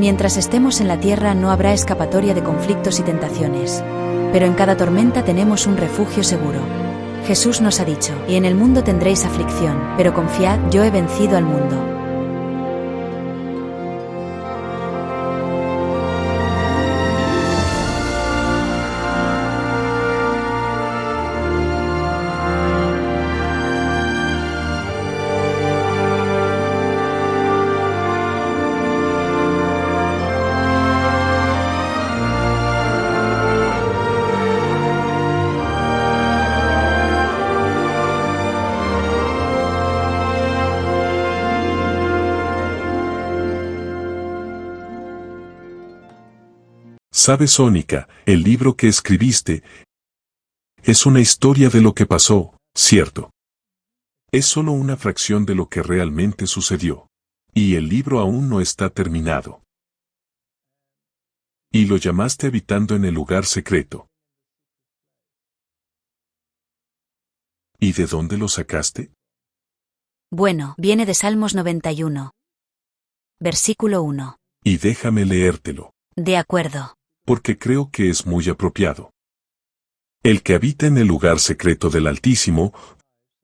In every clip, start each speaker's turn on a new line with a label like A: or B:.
A: Mientras estemos en la tierra no habrá escapatoria de conflictos y tentaciones. Pero en cada tormenta tenemos un refugio seguro. Jesús nos ha dicho, y en el mundo tendréis aflicción, pero confiad, yo he vencido al mundo.
B: Sabes, Sónica, el libro que escribiste es una historia de lo que pasó, ¿cierto? Es solo una fracción de lo que realmente sucedió. Y el libro aún no está terminado. Y lo llamaste Habitando en el lugar secreto. ¿Y de dónde lo sacaste?
A: Bueno, viene de Salmos 91. Versículo 1.
B: Y déjame leértelo.
A: De acuerdo.
B: Porque creo que es muy apropiado. El que habita en el lugar secreto del Altísimo,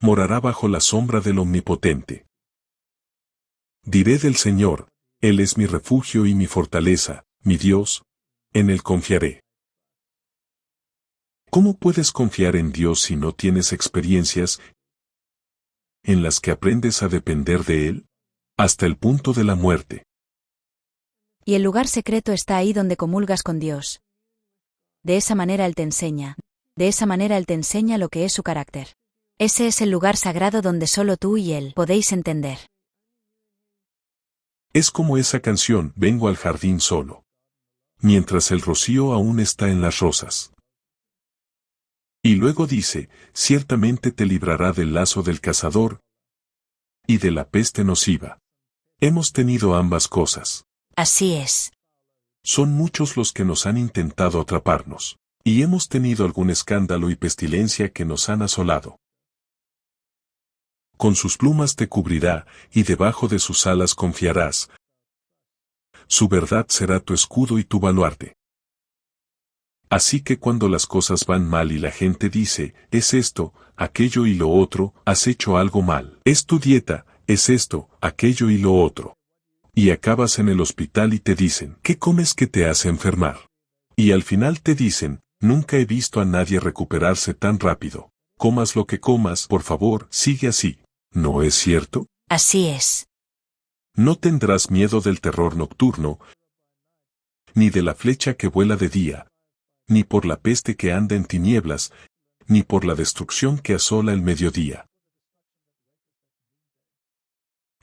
B: morará bajo la sombra del Omnipotente. Diré del Señor, Él es mi refugio y mi fortaleza, mi Dios, en Él confiaré. ¿Cómo puedes confiar en Dios si no tienes experiencias en las que aprendes a depender de Él? Hasta el punto de la muerte.
A: Y el lugar secreto está ahí donde comulgas con Dios. De esa manera Él te enseña. De esa manera Él te enseña lo que es su carácter. Ese es el lugar sagrado donde solo tú y Él podéis entender.
B: Es como esa canción, Vengo al jardín solo. Mientras el rocío aún está en las rosas. Y luego dice, ciertamente te librará del lazo del cazador y de la peste nociva. Hemos tenido ambas cosas.
A: Así es.
B: Son muchos los que nos han intentado atraparnos. Y hemos tenido algún escándalo y pestilencia que nos han asolado. Con sus plumas te cubrirá, y debajo de sus alas confiarás. Su verdad será tu escudo y tu baluarte. Así que cuando las cosas van mal y la gente dice, es esto, aquello y lo otro, has hecho algo mal. Es tu dieta, es esto, aquello y lo otro. Y acabas en el hospital y te dicen, ¿qué comes que te hace enfermar? Y al final te dicen, nunca he visto a nadie recuperarse tan rápido. Comas lo que comas, por favor, sigue así. ¿No es cierto?
A: Así es.
B: No tendrás miedo del terror nocturno, ni de la flecha que vuela de día, ni por la peste que anda en tinieblas, ni por la destrucción que asola el mediodía.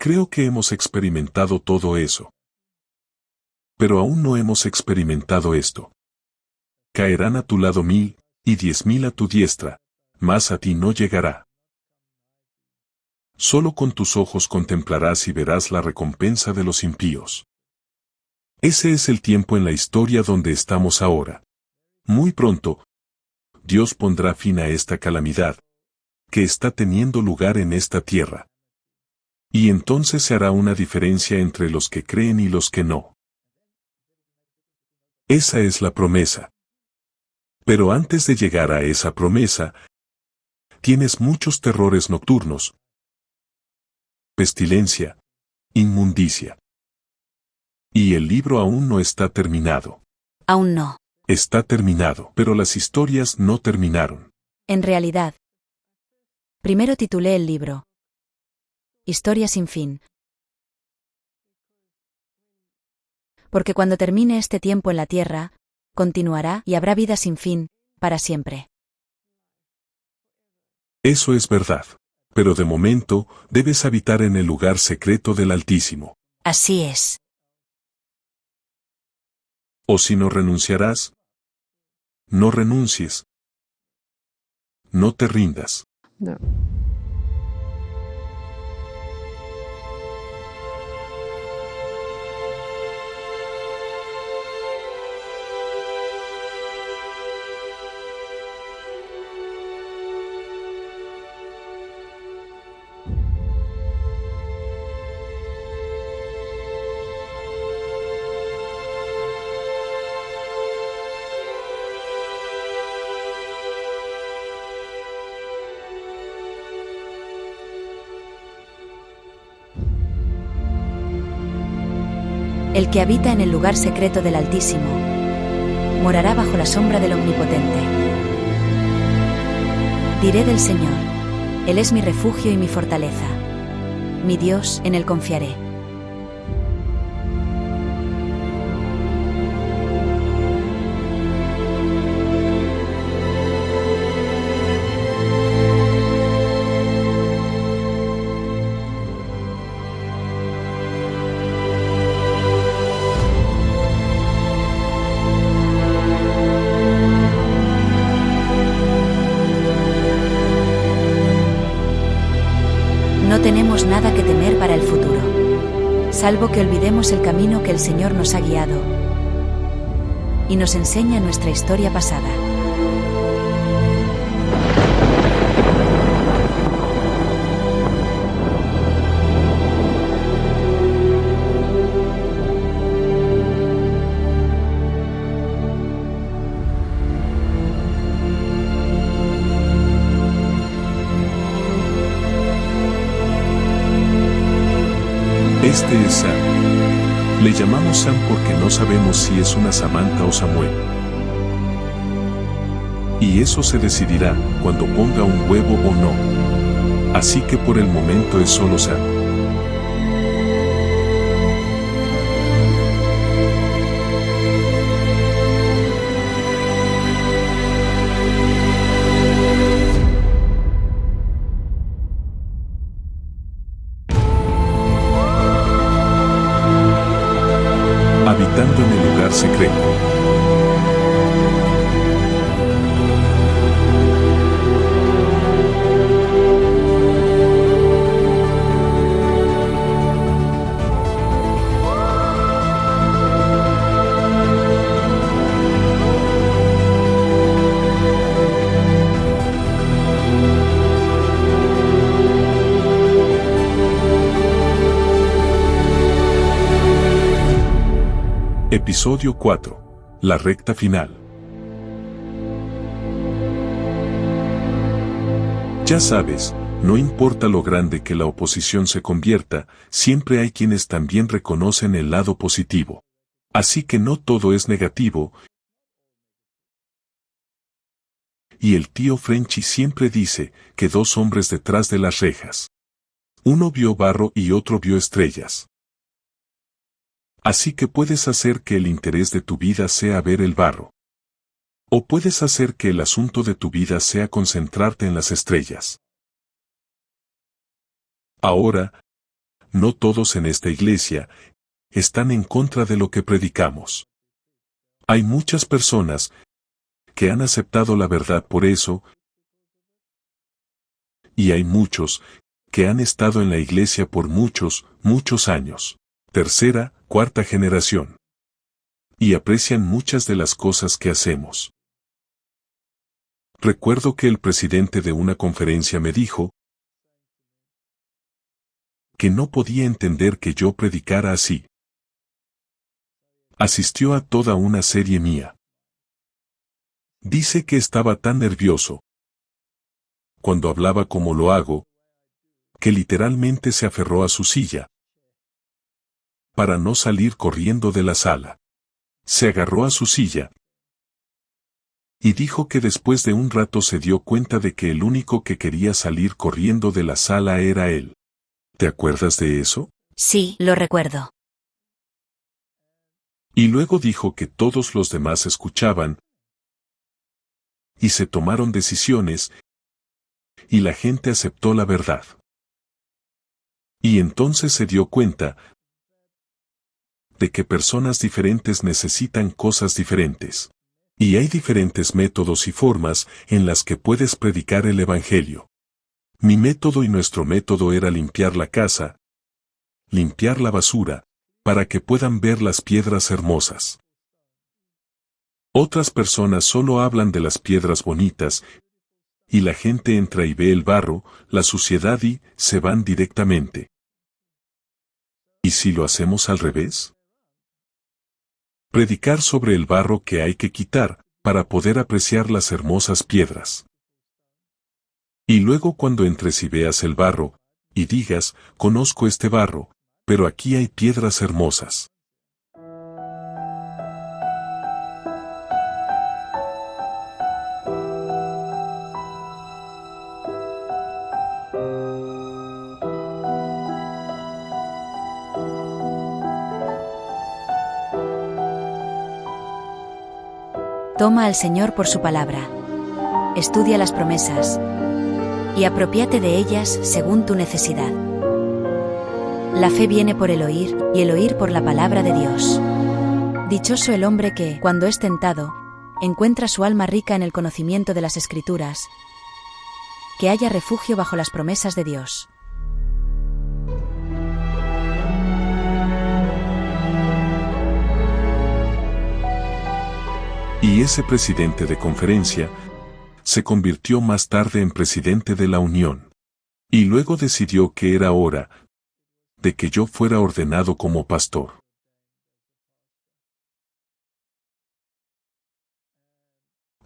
B: Creo que hemos experimentado todo eso. Pero aún no hemos experimentado esto. Caerán a tu lado 1000, y 10.000 a tu diestra, mas a ti no llegará. Solo con tus ojos contemplarás y verás la recompensa de los impíos. Ese es el tiempo en la historia donde estamos ahora. Muy pronto, Dios pondrá fin a esta calamidad que está teniendo lugar en esta tierra. Y entonces se hará una diferencia entre los que creen y los que no. Esa es la promesa. Pero antes de llegar a esa promesa, tienes muchos terrores nocturnos, pestilencia, inmundicia. Y el libro aún no está terminado.
A: Aún no.
B: Está terminado, pero las historias no terminaron.
A: En realidad. Primero titulé el libro Historia sin fin. Porque cuando termine este tiempo en la tierra, continuará y habrá vida sin fin, para siempre.
B: Eso es verdad. Pero de momento, debes habitar en el lugar secreto del Altísimo.
A: Así es.
B: O si no renunciarás, no renuncies. No te rindas.
C: No.
A: El que habita en el lugar secreto del Altísimo morará bajo la sombra del Omnipotente. Diré del Señor: Él es mi refugio y mi fortaleza. Mi Dios, en Él confiaré. No tenemos nada que temer para el futuro, salvo que olvidemos el camino que el Señor nos ha guiado y nos enseña nuestra historia pasada.
B: Este es Sam. Le llamamos Sam porque no sabemos si es una Samantha o Samuel. Y eso se decidirá cuando ponga un huevo o no. Así que por el momento es solo Sam. Habitando en el lugar secreto. Episodio 4. La recta final. Ya sabes, no importa lo grande que la oposición se convierta, siempre hay quienes también reconocen el lado positivo. Así que no todo es negativo. Y el tío Frenchy siempre dice que dos hombres detrás de las rejas. Uno vio barro y otro vio estrellas. Así que puedes hacer que el interés de tu vida sea ver el barro. O puedes hacer que el asunto de tu vida sea concentrarte en las estrellas. Ahora, no todos en esta iglesia están en contra de lo que predicamos. Hay muchas personas que han aceptado la verdad por eso, y hay muchos que han estado en la iglesia por muchos, muchos años. Tercera, cuarta generación. Y aprecian muchas de las cosas que hacemos. Recuerdo que el presidente de una conferencia me dijo que no podía entender que yo predicara así. Asistió a toda una serie mía. Dice que estaba tan nervioso cuando hablaba como lo hago, que literalmente se aferró a su silla para no salir corriendo de la sala. Se agarró a su silla y dijo que después de un rato se dio cuenta de que el único que quería salir corriendo de la sala era él. ¿Te acuerdas de eso?
A: Sí, lo recuerdo.
B: Y luego dijo que todos los demás escuchaban y se tomaron decisiones y la gente aceptó la verdad. Y entonces se dio cuenta de que personas diferentes necesitan cosas diferentes. Y hay diferentes métodos y formas en las que puedes predicar el Evangelio. Mi método y nuestro método era limpiar la casa, limpiar la basura, para que puedan ver las piedras hermosas. Otras personas solo hablan de las piedras bonitas, y la gente entra y ve el barro, la suciedad y se van directamente. ¿Y si lo hacemos al revés? Predicar sobre el barro que hay que quitar, para poder apreciar las hermosas piedras. Y luego cuando entres y veas el barro, y digas, conozco este barro, pero aquí hay piedras hermosas.
A: Toma al Señor por su palabra. Estudia las promesas. Y apropiate de ellas según tu necesidad. La fe viene por el oír, y el oír por la palabra de Dios. Dichoso el hombre que, cuando es tentado, encuentra su alma rica en el conocimiento de las Escrituras, que haya refugio bajo las promesas de Dios.
B: Y ese presidente de conferencia se convirtió más tarde en presidente de la Unión. Y luego decidió que era hora de que yo fuera ordenado como pastor.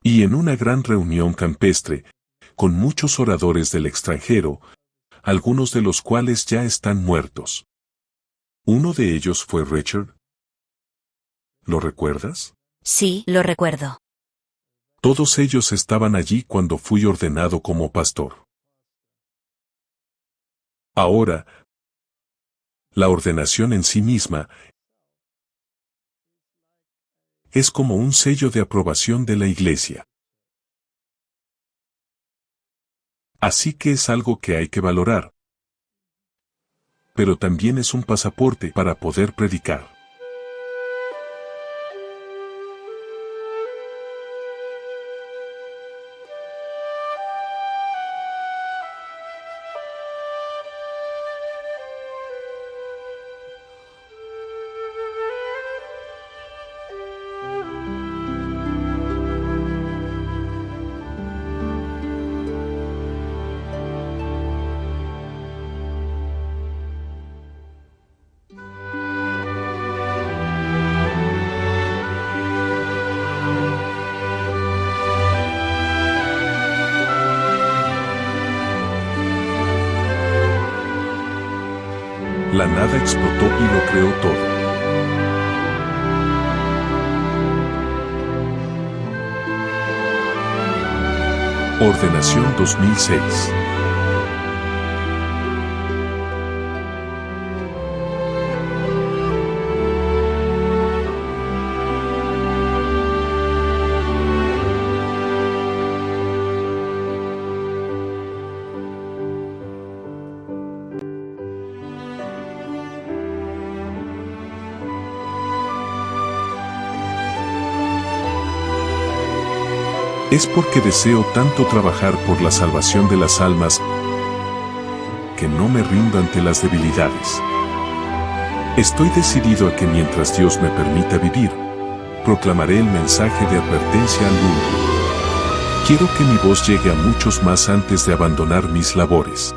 B: Y en una gran reunión campestre, con muchos oradores del extranjero, algunos de los cuales ya están muertos. Uno de ellos fue Richard. ¿Lo recuerdas?
A: Sí, lo recuerdo.
B: Todos ellos estaban allí cuando fui ordenado como pastor. Ahora, la ordenación en sí misma es como un sello de aprobación de la Iglesia. Así que es algo que hay que valorar. Pero también es un pasaporte para poder predicar. La nada explotó y lo creó todo. Ordenación 2006. Es porque deseo tanto trabajar por la salvación de las almas que no me rindo ante las debilidades. Estoy decidido a que mientras Dios me permita vivir, proclamaré el mensaje de advertencia al mundo. Quiero que mi voz llegue a muchos más antes de abandonar mis labores.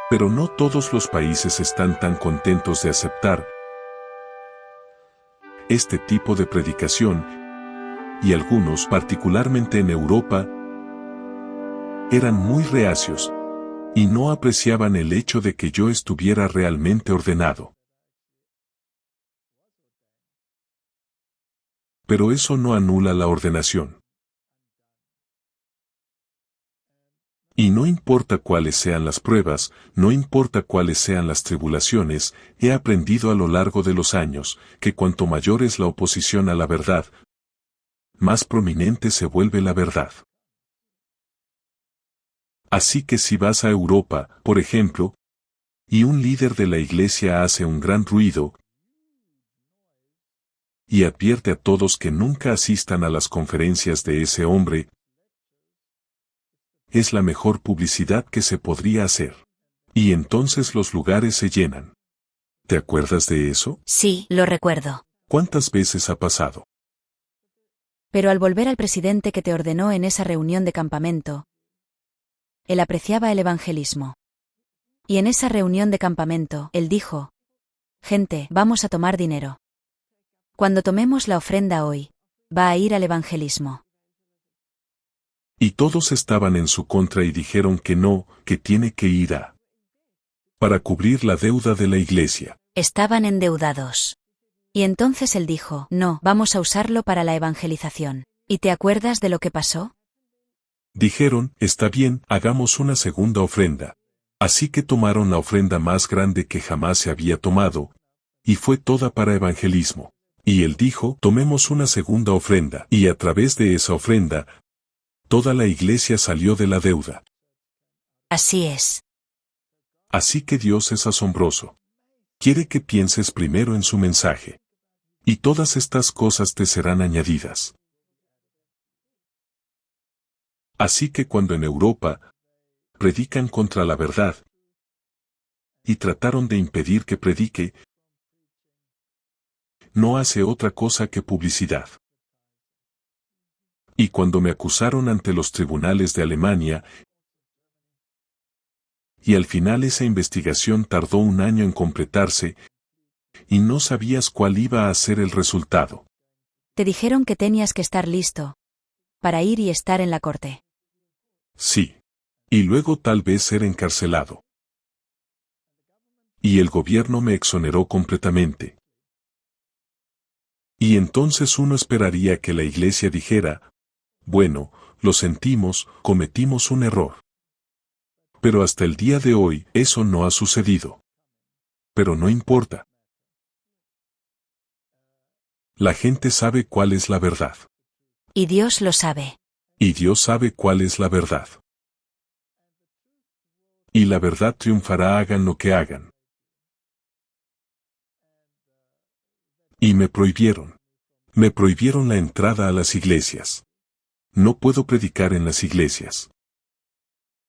B: Pero no todos los países están tan contentos de aceptar este tipo de predicación, y algunos, particularmente en Europa, eran muy reacios y no apreciaban el hecho de que yo estuviera realmente ordenado. Pero eso no anula la ordenación. Y no importa cuáles sean las pruebas, no importa cuáles sean las tribulaciones, he aprendido a lo largo de los años, que cuanto mayor es la oposición a la verdad, más prominente se vuelve la verdad. Así que si vas a Europa, por ejemplo, y un líder de la iglesia hace un gran ruido, y advierte a todos que nunca asistan a las conferencias de ese hombre, es la mejor publicidad que se podría hacer. Y entonces los lugares se llenan. ¿Te acuerdas de eso?
A: Sí, lo recuerdo.
B: ¿Cuántas veces ha pasado?
A: Pero al volver al presidente que te ordenó en esa reunión de campamento, él apreciaba el evangelismo. Y en esa reunión de campamento, él dijo: gente, vamos a tomar dinero. Cuando tomemos la ofrenda hoy, va a ir al evangelismo.
B: Y todos estaban en su contra y dijeron que no, que tiene que ir para cubrir la deuda de la iglesia.
A: Estaban endeudados. Y entonces él dijo: no, vamos a usarlo para la evangelización. ¿Y te acuerdas de lo que pasó?
B: Dijeron, está bien, hagamos una segunda ofrenda. Así que tomaron la ofrenda más grande que jamás se había tomado, y fue toda para evangelismo. Y él dijo, tomemos una segunda ofrenda, y a través de esa ofrenda, toda la iglesia salió de la deuda.
A: Así es.
B: Así que Dios es asombroso. Quiere que pienses primero en su mensaje. Y todas estas cosas te serán añadidas. Así que cuando en Europa predican contra la verdad y trataron de impedir que predique, no hace otra cosa que publicidad. Y cuando me acusaron ante los tribunales de Alemania, y al final esa investigación tardó 1 año en completarse, y no sabías cuál iba a ser el resultado.
A: Te dijeron que tenías que estar listo para ir y estar en la corte.
B: Sí. Y luego tal vez ser encarcelado. Y el gobierno me exoneró completamente. Y entonces uno esperaría que la iglesia dijera, bueno, lo sentimos, cometimos un error. Pero hasta el día de hoy, eso no ha sucedido. Pero no importa. La gente sabe cuál es la verdad.
A: Y Dios lo sabe.
B: Y Dios sabe cuál es la verdad. Y la verdad triunfará hagan lo que hagan. Y me prohibieron. Me prohibieron la entrada a las iglesias. No puedo predicar en las iglesias.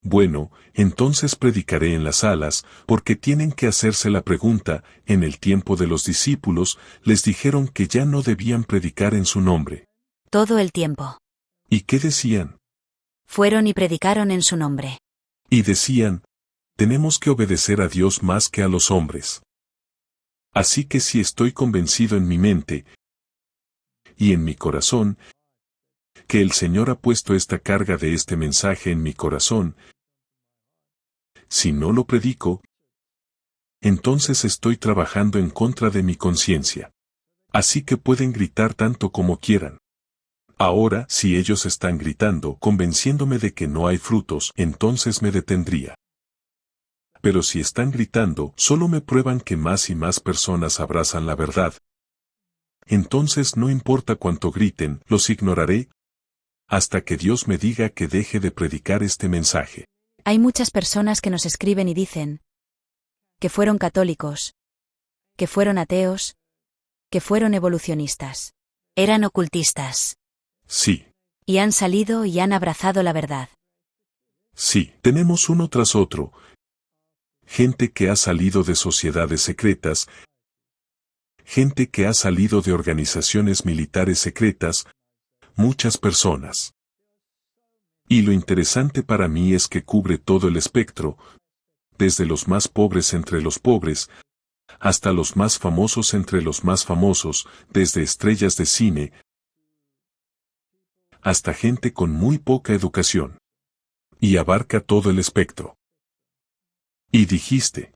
B: Bueno, entonces predicaré en las salas, porque tienen que hacerse la pregunta, en el tiempo de los discípulos, les dijeron que ya no debían predicar en su nombre.
A: Todo el tiempo.
B: ¿Y qué decían?
A: Fueron y predicaron en su nombre.
B: Y decían, tenemos que obedecer a Dios más que a los hombres. Así que si estoy convencido en mi mente y en mi corazón, que el Señor ha puesto esta carga de este mensaje en mi corazón, si no lo predico, entonces estoy trabajando en contra de mi conciencia. Así que pueden gritar tanto como quieran. Ahora, si ellos están gritando, convenciéndome de que no hay frutos, entonces me detendría. Pero si están gritando, solo me prueban que más y más personas abrazan la verdad. Entonces no importa cuánto griten, los ignoraré, hasta que Dios me diga que deje de predicar este mensaje.
A: Hay muchas personas que nos escriben y dicen que fueron católicos, que fueron ateos, que fueron evolucionistas. Eran ocultistas.
B: Sí.
A: Y han salido y han abrazado la verdad.
B: Sí, tenemos uno tras otro. Gente que ha salido de sociedades secretas, gente que ha salido de organizaciones militares secretas, muchas personas. Y lo interesante para mí es que cubre todo el espectro, desde los más pobres entre los pobres, hasta los más famosos entre los más famosos, desde estrellas de cine, hasta gente con muy poca educación. Y abarca todo el espectro. Y dijiste,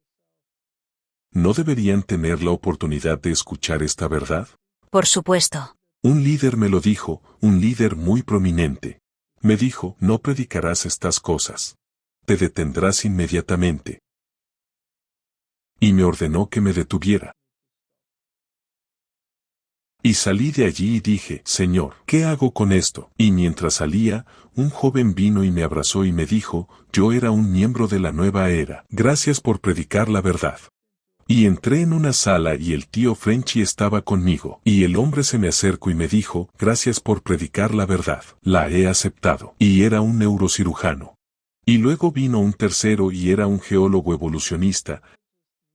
B: ¿no deberían tener la oportunidad de escuchar esta verdad?
A: Por supuesto.
B: Un líder me lo dijo, un líder muy prominente. Me dijo, no predicarás estas cosas. Te detendrás inmediatamente. Y me ordenó que me detuviera. Y salí de allí y dije, Señor, ¿qué hago con esto? Y mientras salía, un joven vino y me abrazó y me dijo, yo era un miembro de la nueva era. Gracias por predicar la verdad. Y entré en una sala y el tío Frenchy estaba conmigo. Y el hombre se me acercó y me dijo, gracias por predicar la verdad. La he aceptado. Y era un neurocirujano. Y luego vino un tercero y era un geólogo evolucionista,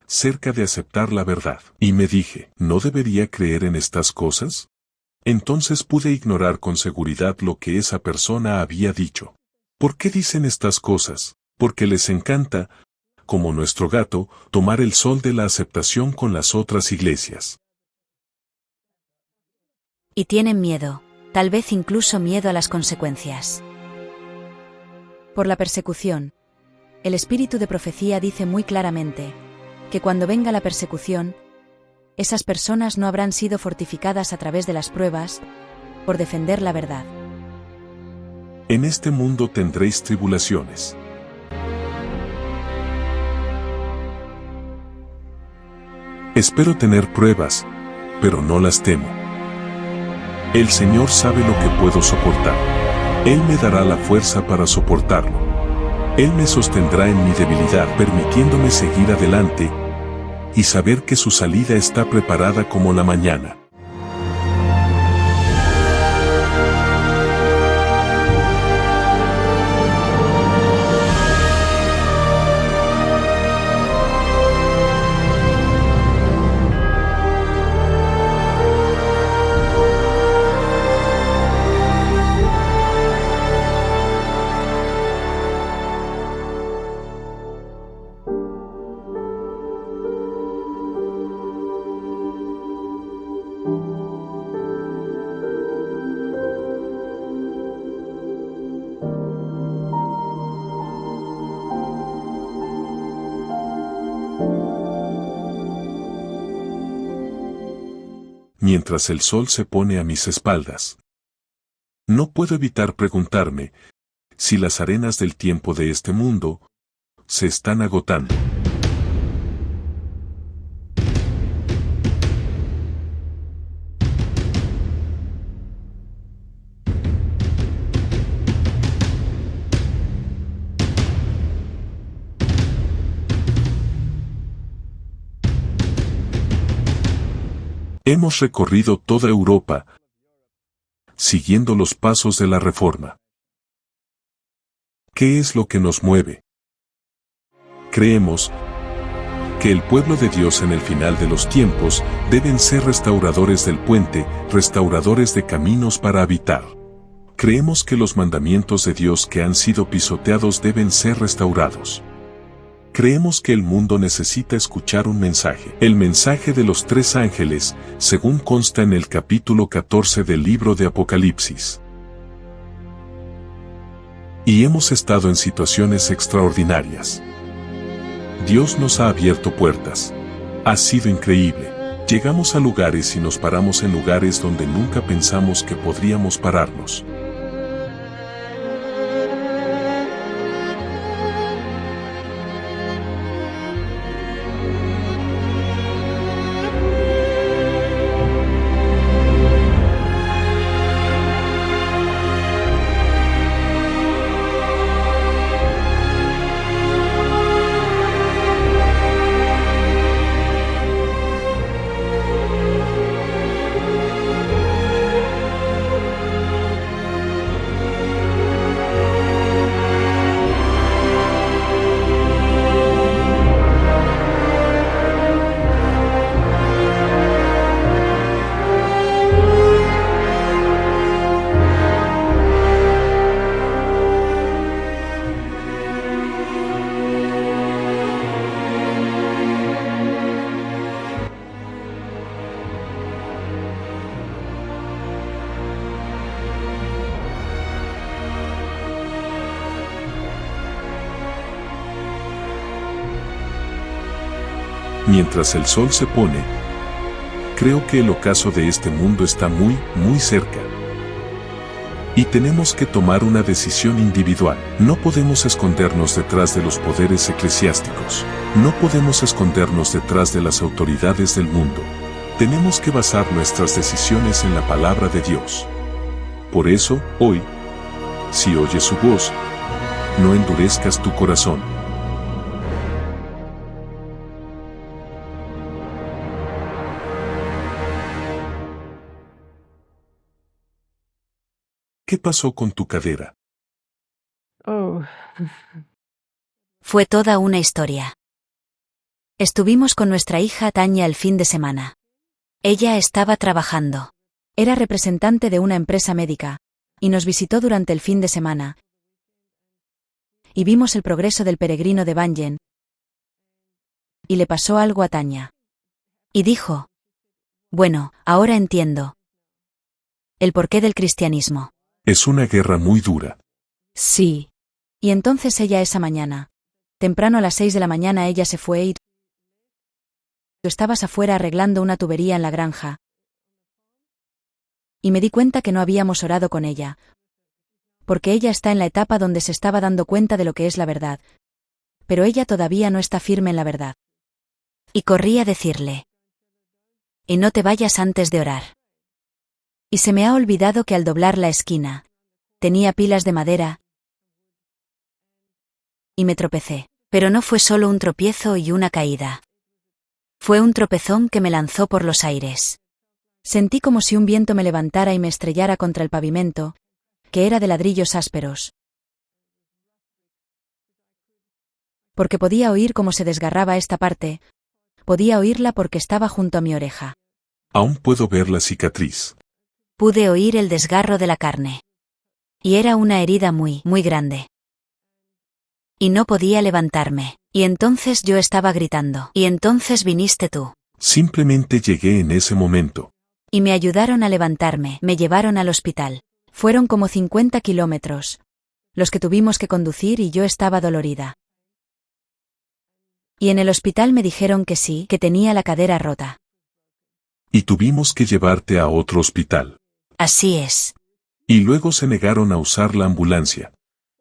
B: cerca de aceptar la verdad. Y me dije, ¿no debería creer en estas cosas? Entonces pude ignorar con seguridad lo que esa persona había dicho. ¿Por qué dicen estas cosas? Porque les encanta, como nuestro gato, tomar el sol de la aceptación con las otras iglesias.
A: Y tienen miedo, tal vez incluso miedo a las consecuencias. Por la persecución. El espíritu de profecía dice muy claramente que cuando venga la persecución, esas personas no habrán sido fortificadas a través de las pruebas por defender la verdad.
B: En este mundo tendréis tribulaciones. Espero tener pruebas, pero no las temo. El Señor sabe lo que puedo soportar. Él me dará la fuerza para soportarlo. Él me sostendrá en mi debilidad, permitiéndome seguir adelante y saber que su salida está preparada como la mañana. Mientras el sol se pone a mis espaldas. No puedo evitar preguntarme si las arenas del tiempo de este mundo se están agotando. Hemos recorrido toda Europa, siguiendo los pasos de la Reforma. ¿Qué es lo que nos mueve? Creemos que el pueblo de Dios en el final de los tiempos deben ser restauradores del puente, restauradores de caminos para habitar. Creemos que los mandamientos de Dios que han sido pisoteados deben ser restaurados. Creemos que el mundo necesita escuchar un mensaje. El mensaje de los 3 ángeles, según consta en el capítulo 14 del libro de Apocalipsis. Y hemos estado en situaciones extraordinarias. Dios nos ha abierto puertas. Ha sido increíble. Llegamos a lugares y nos paramos en lugares donde nunca pensamos que podríamos pararnos. Mientras el sol se pone, creo que el ocaso de este mundo está muy, muy cerca. Y tenemos que tomar una decisión individual. No podemos escondernos detrás de los poderes eclesiásticos. No podemos escondernos detrás de las autoridades del mundo. Tenemos que basar nuestras decisiones en la palabra de Dios. Por eso, hoy, si oyes su voz, no endurezcas tu corazón. ¿Qué pasó con tu cadera?
C: Oh.
A: Fue toda una historia. Estuvimos con nuestra hija Tania el fin de semana. Ella estaba trabajando. Era representante de una empresa médica, y nos visitó durante el fin de semana. Y vimos el progreso del peregrino de Banyen. Y le pasó algo a Tania. Y dijo: bueno, ahora entiendo el porqué del cristianismo.
B: Es una guerra muy dura.
A: Sí. Y entonces ella esa mañana, temprano a las 6 de la mañana ella se fue y tú estabas afuera arreglando una tubería en la granja. Y me di cuenta que no habíamos orado con ella. porque ella está en la etapa donde se estaba dando cuenta de lo que es la verdad. Pero ella todavía no está firme en la verdad. Y corrí a decirle: y no te vayas antes de orar. Y se me ha olvidado que al doblar la esquina, tenía pilas de madera, y me tropecé. Pero no fue solo un tropiezo y una caída. Fue un tropezón que me lanzó por los aires. Sentí como si un viento me levantara y me estrellara contra el pavimento, que era de ladrillos ásperos. Porque podía oír cómo se desgarraba esta parte, podía oírla porque estaba junto a mi oreja.
B: Aún puedo ver la cicatriz.
A: Pude oír el desgarro de la carne. Y era una herida muy, muy grande. Y no podía levantarme. Y entonces yo estaba gritando. Y entonces viniste tú.
B: Simplemente llegué en ese momento.
A: Y me ayudaron a levantarme, me llevaron al hospital. Fueron como 50 kilómetros, los que tuvimos que conducir y yo estaba dolorida. Y en el hospital me dijeron que sí, que tenía la cadera rota.
B: Y tuvimos que llevarte a otro hospital.
A: Así es.
B: Y luego se negaron a usar la ambulancia.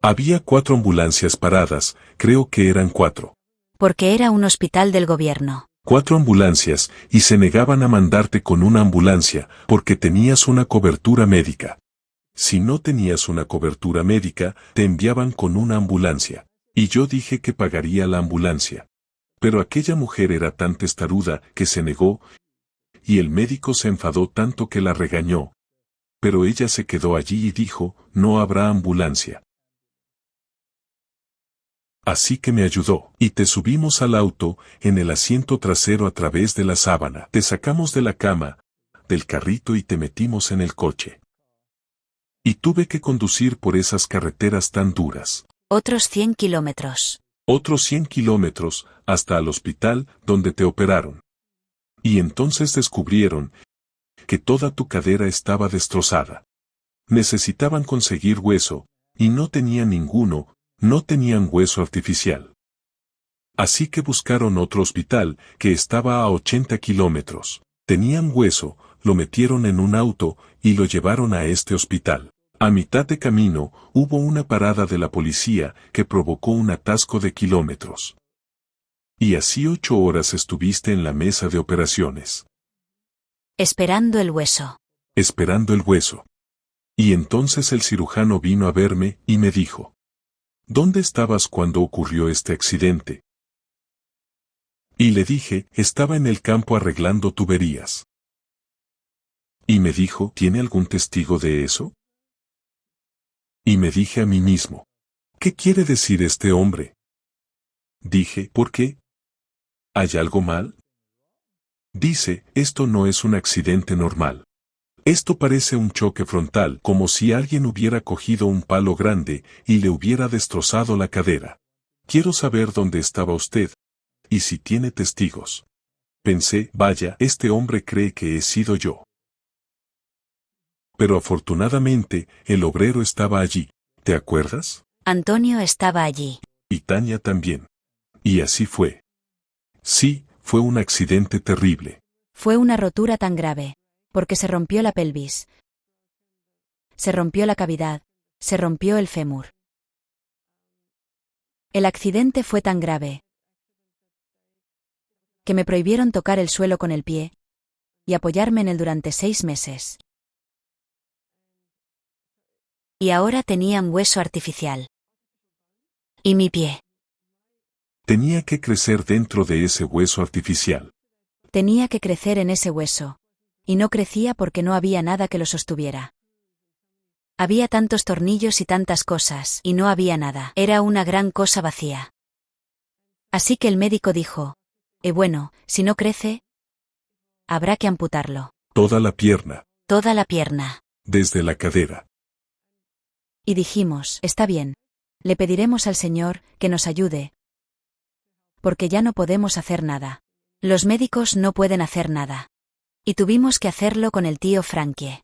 B: Había 4 ambulancias paradas, creo que eran 4.
A: Porque era un hospital del gobierno.
B: 4 ambulancias, y se negaban a mandarte con una ambulancia, porque tenías una cobertura médica. Si no tenías una cobertura médica, te enviaban con una ambulancia. Y yo dije que pagaría la ambulancia. Pero aquella mujer era tan testaruda que se negó, y el médico se enfadó tanto que la regañó. Pero ella se quedó allí y dijo: no habrá ambulancia. Así que me ayudó, y te subimos al auto, en el asiento trasero a través de la sábana. Te sacamos de la cama, del carrito y te metimos en el coche. Y tuve que conducir por esas carreteras tan duras.
A: Otros 100 kilómetros.
B: Otros 100 kilómetros, hasta al hospital donde te operaron. Y entonces descubrieron que toda tu cadera estaba destrozada. Necesitaban conseguir hueso, y no tenían ninguno. No tenían hueso artificial. Así que buscaron otro hospital, que estaba a 80 kilómetros. Tenían hueso, lo metieron en un auto, y lo llevaron a este hospital. A mitad de camino, hubo una parada de la policía, que provocó un atasco de kilómetros. Y así 8 horas estuviste en la mesa de operaciones.
A: Esperando el hueso.
B: Esperando el hueso. Y entonces el cirujano vino a verme, y me dijo: ¿dónde estabas cuando ocurrió este accidente? Y le dije: estaba en el campo arreglando tuberías. Y me dijo: ¿tiene algún testigo de eso? Y me dije a mí mismo: ¿qué quiere decir este hombre? Dije: ¿por qué? ¿Hay algo mal? Dice: esto no es un accidente normal. Esto parece un choque frontal, como si alguien hubiera cogido un palo grande y le hubiera destrozado la cadera. Quiero saber dónde estaba usted, y si tiene testigos. Pensé: vaya, este hombre cree que he sido yo. Pero afortunadamente, el obrero estaba allí. ¿Te acuerdas?
A: Antonio estaba allí.
B: Y Tania también. Y así fue. Sí, fue un accidente terrible.
A: Fue una rotura tan grave. Porque se rompió la pelvis. Se rompió la cavidad. Se rompió el fémur. El accidente fue tan grave que me prohibieron tocar el suelo con el pie y apoyarme en él durante 6 meses. Y ahora tenía un hueso artificial. Y mi pie.
B: Tenía que crecer dentro de ese hueso artificial.
A: Tenía que crecer en ese hueso. Y no crecía porque no había nada que lo sostuviera. Había tantos tornillos y tantas cosas, y no había nada. Era una gran cosa vacía. Así que el médico dijo: bueno, si no crece, habrá que amputarlo.
B: Toda la pierna.
A: Toda la pierna.
B: Desde la cadera.
A: Y dijimos: está bien. Le pediremos al Señor que nos ayude. Porque ya no podemos hacer nada. Los médicos no pueden hacer nada. Y tuvimos que hacerlo con el tío Frankie.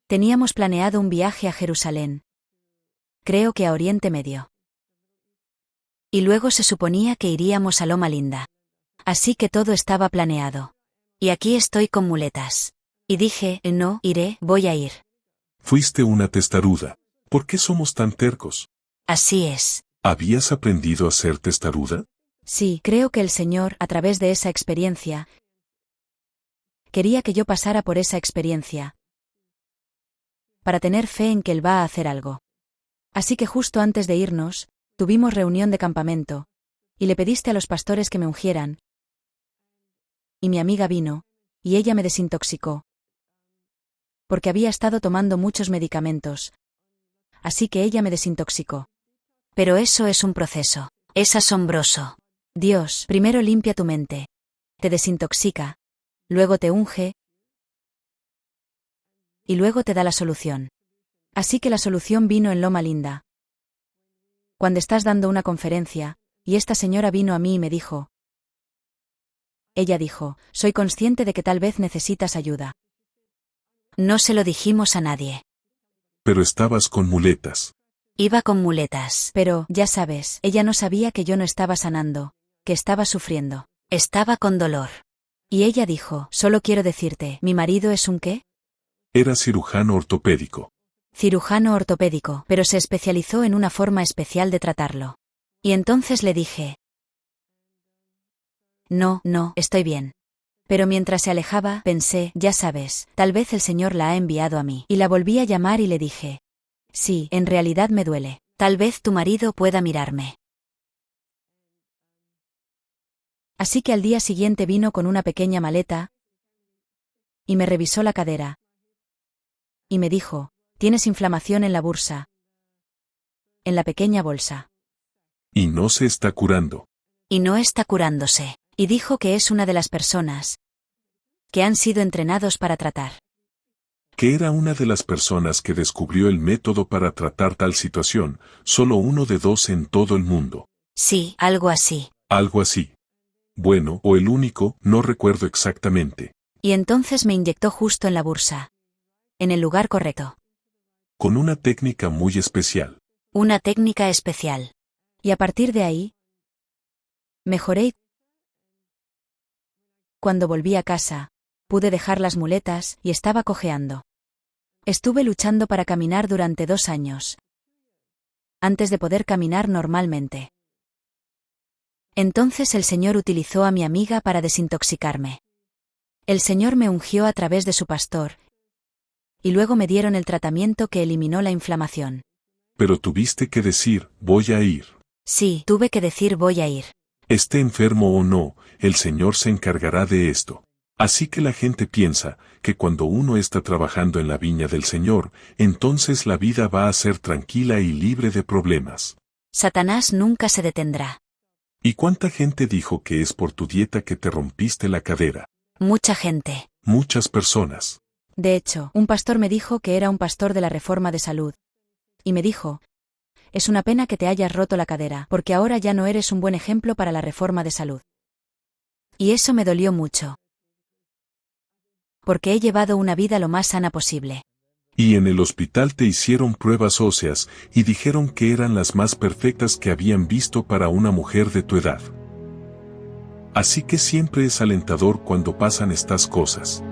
A: Teníamos planeado un viaje a Jerusalén. Creo que a Oriente Medio. Y luego se suponía que iríamos a Loma Linda. Así que todo estaba planeado. Y aquí estoy con muletas. Y dije: no, iré, voy a ir.
B: Fuiste una testaruda. ¿Por qué somos tan tercos?
A: Así es.
B: ¿Habías aprendido a ser testaruda?
A: Sí, creo que el Señor, a través de esa experiencia, quería que yo pasara por esa experiencia, para tener fe en que Él va a hacer algo. Así que justo antes de irnos, tuvimos reunión de campamento, y le pediste a los pastores que me ungieran, y mi amiga vino, y ella me desintoxicó, porque había estado tomando muchos medicamentos, así que ella me desintoxicó. Pero eso es un proceso, es asombroso. Dios primero limpia tu mente, te desintoxica, luego te unge, y luego te da la solución. Así que la solución vino en Loma Linda. Cuando estás dando una conferencia, y esta señora vino a mí y me dijo, ella dijo, soy consciente de que tal vez necesitas ayuda. No se lo dijimos a nadie.
B: Pero estabas con muletas.
A: Iba con muletas. Pero, ya sabes, ella no sabía que yo no estaba sanando, que estaba sufriendo. Estaba con dolor. Y ella dijo, solo quiero decirte, ¿mi marido es un qué?
B: Era cirujano ortopédico.
A: Cirujano ortopédico, pero se especializó en una forma especial de tratarlo. Y entonces le dije, no, estoy bien. Pero mientras se alejaba, pensé, ya sabes, tal vez el Señor la ha enviado a mí. Y la volví a llamar y le dije, sí, en realidad me duele. Tal vez tu marido pueda mirarme. Así que al día siguiente vino con una pequeña maleta y me revisó la cadera. Y me dijo, tienes inflamación en la bursa, en la pequeña bolsa.
B: Y no se está curando.
A: Y no está curándose. Y dijo que es una de las personas que han sido entrenados para tratar.
B: Que era una de las personas que descubrió el método para tratar tal situación, solo uno de 2 en todo el mundo.
A: Sí, algo así.
B: Algo así. Bueno, o el único, no recuerdo exactamente.
A: Y entonces me inyectó justo en la bursa. En el lugar correcto.
B: Con una técnica muy especial.
A: Una técnica especial. Y a partir de ahí, mejoré. Cuando volví a casa, pude dejar las muletas y estaba cojeando. Estuve luchando para caminar durante 2 años, antes de poder caminar normalmente. Entonces el Señor utilizó a mi amiga para desintoxicarme. El Señor me ungió a través de su pastor, y luego me dieron el tratamiento que eliminó la inflamación.
B: Pero tuviste que decir, voy a ir.
A: Sí, tuve que decir voy a ir.
B: Esté enfermo o no, el Señor se encargará de esto. Así que la gente piensa que cuando uno está trabajando en la viña del Señor, entonces la vida va a ser tranquila y libre de problemas.
A: Satanás nunca se detendrá.
B: ¿Y cuánta gente dijo que es por tu dieta que te rompiste la cadera?
A: Mucha gente.
B: Muchas personas.
A: De hecho, un pastor me dijo que era un pastor de la Reforma de Salud. Y me dijo, es una pena que te hayas roto la cadera, porque ahora ya no eres un buen ejemplo para la Reforma de Salud. Y eso me dolió mucho. Porque he llevado una vida lo más sana posible.
B: Y en el hospital te hicieron pruebas óseas y dijeron que eran las más perfectas que habían visto para una mujer de tu edad. Así que siempre es alentador cuando pasan estas cosas.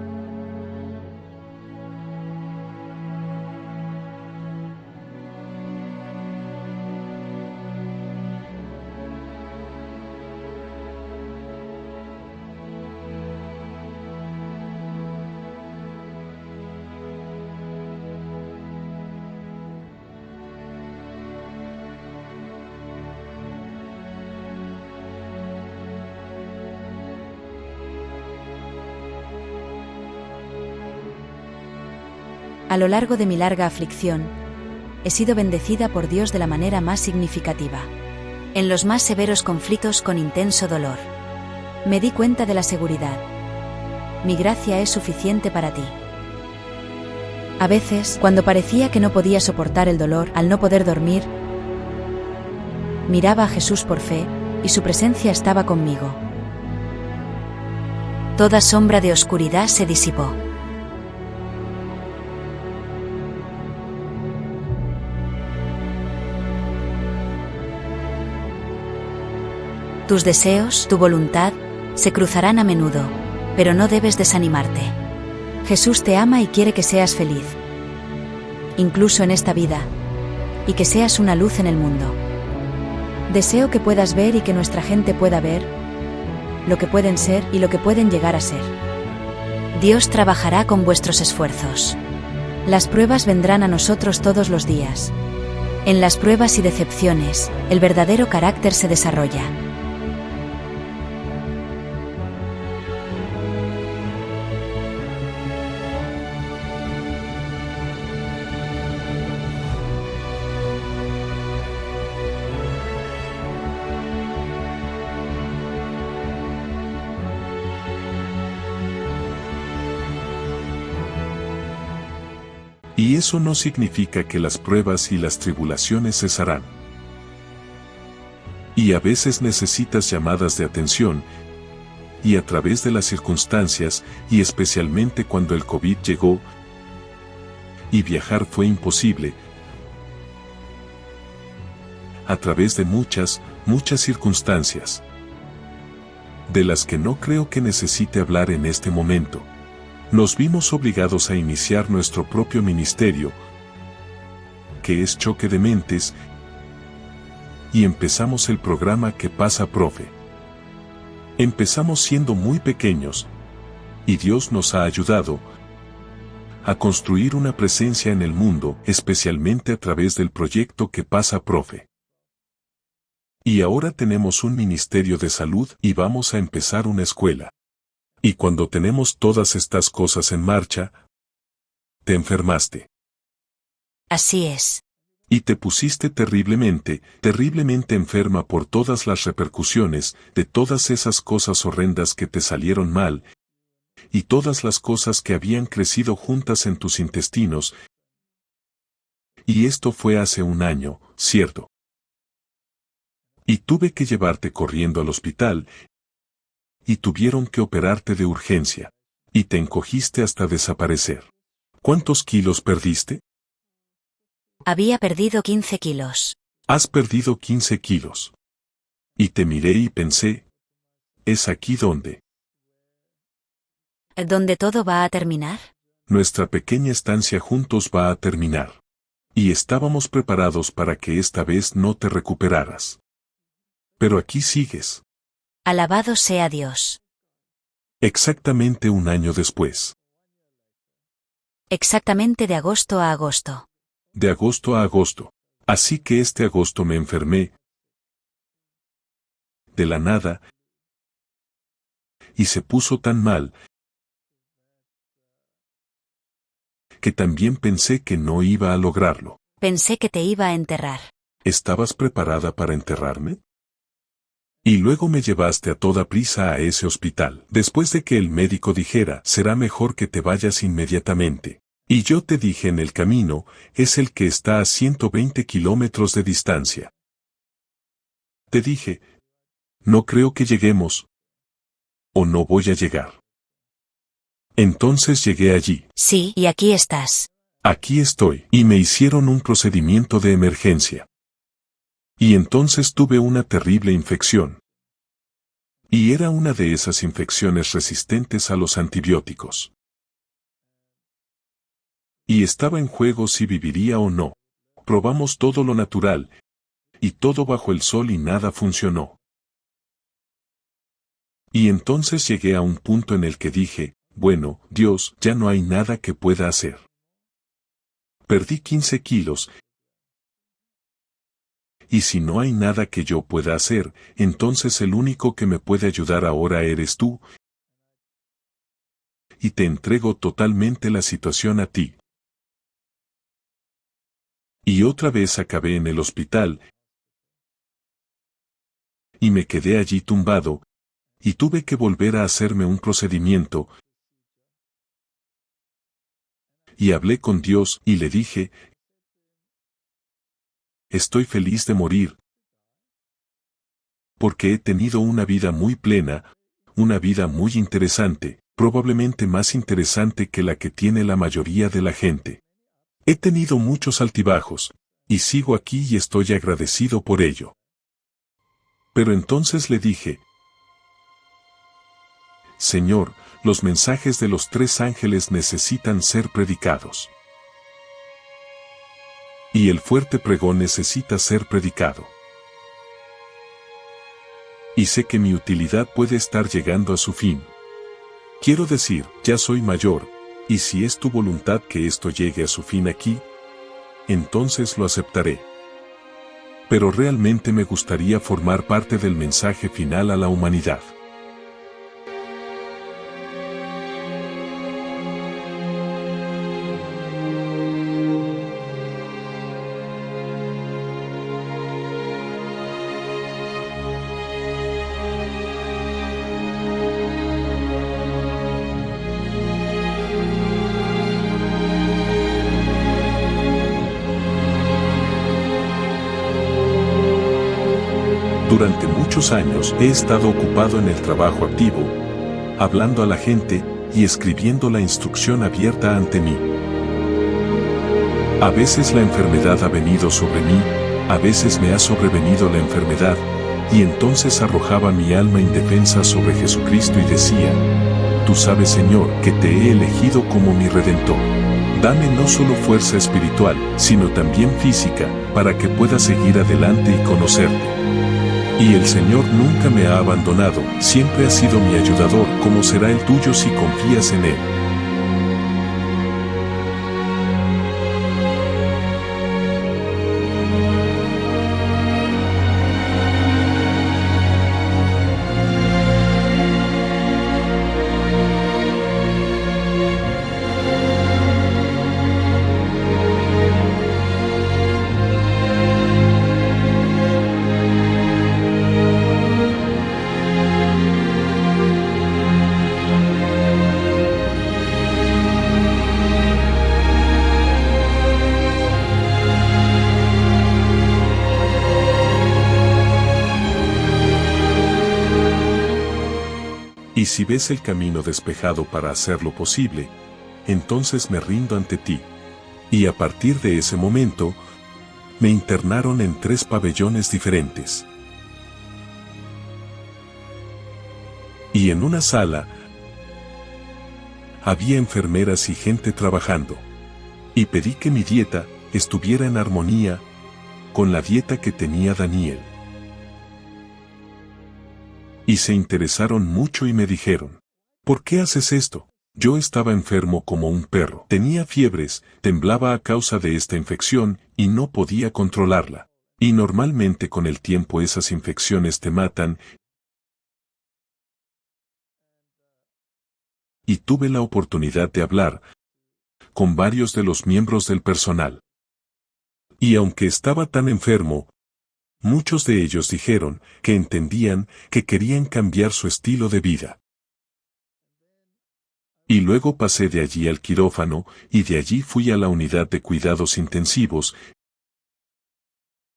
A: A lo largo de mi larga aflicción, he sido bendecida por Dios de la manera más significativa. En los más severos conflictos con intenso dolor, me di cuenta de la seguridad. Mi gracia es suficiente para ti. A veces, cuando parecía que no podía soportar el dolor al no poder dormir, miraba a Jesús por fe, y su presencia estaba conmigo. Toda sombra de oscuridad se disipó. Tus deseos, tu voluntad, se cruzarán a menudo, pero no debes desanimarte. Jesús te ama y quiere que seas feliz. Incluso en esta vida, y que seas una luz en el mundo. Deseo que puedas ver y que nuestra gente pueda ver lo que pueden ser y lo que pueden llegar a ser. Dios trabajará con vuestros esfuerzos. Las pruebas vendrán a nosotros todos los días. En las pruebas y decepciones, el verdadero carácter se desarrolla.
B: Y eso no significa que las pruebas y las tribulaciones cesarán. Y a veces necesitas llamadas de atención, y a través de las circunstancias, y especialmente cuando el COVID llegó, y viajar fue imposible, a través de muchas circunstancias, de las que no creo que necesite hablar en este momento. Nos vimos obligados a iniciar nuestro propio ministerio, que es Choque de Mentes, y empezamos el programa Que pasa, profe. Empezamos siendo muy pequeños, y Dios nos ha ayudado a construir una presencia en el mundo, especialmente a través del proyecto Que pasa, profe. Y ahora tenemos un ministerio de salud y vamos a empezar una escuela. Y cuando tenemos todas estas cosas en marcha, te enfermaste.
A: Así es.
B: Y te pusiste terriblemente enferma por todas las repercusiones de todas esas cosas horrendas que te salieron mal, y todas las cosas que habían crecido juntas en tus intestinos. Y esto fue hace un año, ¿cierto? Y tuve que llevarte corriendo al hospital, y tuvieron que operarte de urgencia, y te encogiste hasta desaparecer. ¿Cuántos kilos perdiste?
A: Había perdido 15 kilos.
B: Has perdido 15 kilos. Y te miré y pensé, ¿es aquí donde?
A: ¿Dónde todo va a terminar?
B: Nuestra pequeña estancia juntos va a terminar. Y estábamos preparados para que esta vez no te recuperaras. Pero aquí sigues.
A: Alabado sea Dios.
B: Exactamente un año después.
A: Exactamente de agosto a agosto.
B: De agosto a agosto. Así que este agosto me enfermé. De la nada. Y se puso tan mal que también pensé que no iba a lograrlo.
A: Pensé que te iba a enterrar.
B: ¿Estabas preparada para enterrarme? Y luego me llevaste a toda prisa a ese hospital, después de que el médico dijera, será mejor que te vayas inmediatamente. Y yo te dije en el camino, es el que está a 120 kilómetros de distancia. Te dije, no creo que lleguemos, o no voy a llegar. Entonces llegué allí.
A: Sí, y aquí estás.
B: Aquí estoy, y me hicieron un procedimiento de emergencia. Y entonces tuve una terrible infección. Y era una de esas infecciones resistentes a los antibióticos. Y estaba en juego si viviría o no. Probamos todo lo natural, y todo bajo el sol y nada funcionó. Y entonces llegué a un punto en el que dije, bueno, Dios, ya no hay nada que pueda hacer. Perdí 15 kilos, y si no hay nada que yo pueda hacer, entonces el único que me puede ayudar ahora eres tú, y te entrego totalmente la situación a ti. Y otra vez acabé en el hospital, y me quedé allí tumbado, y tuve que volver a hacerme un procedimiento, y hablé con Dios y le dije, estoy feliz de morir, porque he tenido una vida muy plena, una vida muy interesante, probablemente más interesante que la que tiene la mayoría de la gente. He tenido muchos altibajos, y sigo aquí y estoy agradecido por ello. Pero entonces le dije, Señor, los mensajes de los 3 ángeles necesitan ser predicados. Y el fuerte pregón necesita ser predicado. Y sé que mi utilidad puede estar llegando a su fin. Quiero decir, ya soy mayor, y si es tu voluntad que esto llegue a su fin aquí, entonces lo aceptaré. Pero realmente me gustaría formar parte del mensaje final a la humanidad. Durante muchos años he estado ocupado en el trabajo activo, hablando a la gente y escribiendo la instrucción abierta ante mí. A veces la enfermedad ha venido sobre mí, a veces me ha sobrevenido la enfermedad, y entonces arrojaba mi alma indefensa sobre Jesucristo y decía: Tú sabes, Señor, que te he elegido como mi Redentor. Dame no solo fuerza espiritual, sino también física, para que pueda seguir adelante y conocerte. Y el Señor nunca me ha abandonado, siempre ha sido mi ayudador, como será el tuyo si confías en Él. Y si ves el camino despejado para hacerlo posible, entonces me rindo ante ti. Y a partir de ese momento, me internaron en 3 pabellones diferentes. Y en una sala, había enfermeras y gente trabajando. Y pedí que mi dieta estuviera en armonía con la dieta que tenía Daniel. Y se interesaron mucho y me dijeron: ¿por qué haces esto? Yo estaba enfermo como un perro. Tenía fiebres, temblaba a causa de esta infección y no podía controlarla. Y normalmente con el tiempo esas infecciones te matan. Y tuve la oportunidad de hablar con varios de los miembros del personal. Y aunque estaba tan enfermo, muchos de ellos dijeron que entendían que querían cambiar su estilo de vida. Y luego pasé de allí al quirófano, y de allí fui a la unidad de cuidados intensivos,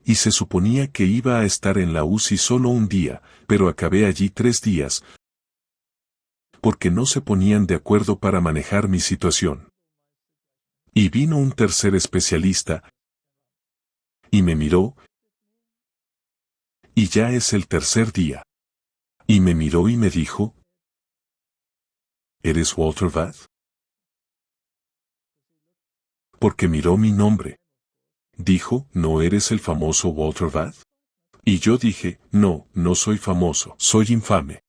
B: y se suponía que iba a estar en la UCI solo un día, pero acabé allí 3 días, porque no se ponían de acuerdo para manejar mi situación. Y vino un tercer especialista, y me miró, y ya es el tercer día. Y me miró y me dijo: ¿eres Walter Vath? Porque miró mi nombre. Dijo: ¿no eres el famoso Walter Vath? Y yo dije: no, no soy famoso, soy infame.